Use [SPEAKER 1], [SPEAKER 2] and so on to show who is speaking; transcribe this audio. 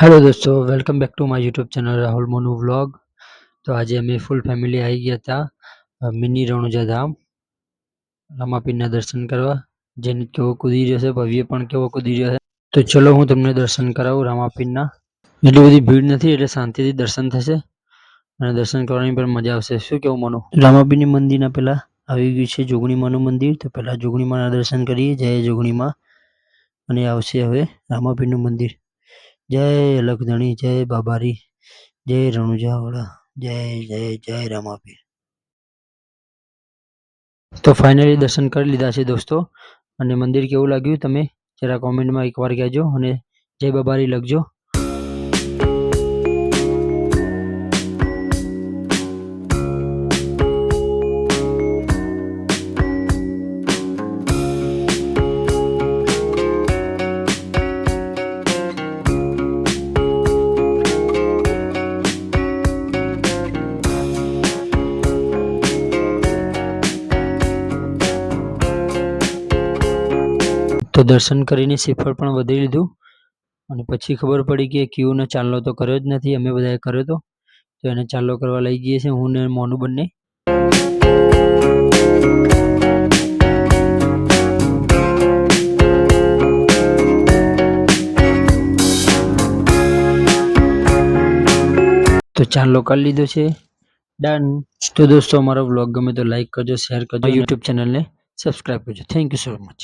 [SPEAKER 1] Hello दोस्तों, welcome back to my YouTube channel Rahul Monu vlog. तो आज અમે ફૂલ ફેમિલી આવી ગયા હતા મિની રણુજા ધામ રામાપીરના દર્શન કરવા। જેને કેવો કૂદી રહ્યો છે, ભવ્ય પણ કેવો કૂદી રહ્યો છે। તો ચલો હું તમને દર્શન કરાવું રામાપીરના। એટલી બધી ભીડ નથી એટલે શાંતિથી દર્શન થશે અને દર્શન કરવાની પણ મજા આવશે। શું કેવું મનુ? રામાપીરની મંદિરના પહેલા આવી ગયું છે જોગણીમાનું મંદિર। તો પહેલા જોગણીમાના દર્શન કરીએ। જય જોગણીમાં। અને આવશે હવે રામાપીરનું મંદિર। જય અલખધણી, જય બાબારી, જય રણુજાવાળા, જય જય જય રામાપીર। તો ફાઇનલી દર્શન કરી લીધા છે દોસ્તો। અને મંદિર કેવું લાગ્યું તમે જરા કોમેન્ટમાં એકવાર કહેજો અને જય બાબારી લખજો। તો દર્શન કરીને શ્રીફળ પણ વધારી લીધું અને પછી ખબર પડી કે ક્યુનો ચાલનો તો કર્યો જ નથી, અમે બધાએ કર્યો તો એને ચાલનો કરવા લઈ જઈએ છીએ હું ને મોનું બંને। તો ચાલો કરી લીધો છે, ડન। તો દોસ્તો અમારો વ્લોગ ગમે તો લાઈક કરજો, શેર કરજો, યુટ્યુબ ચેનલને સબસ્ક્રાઈબ કરજો। Thank you so much.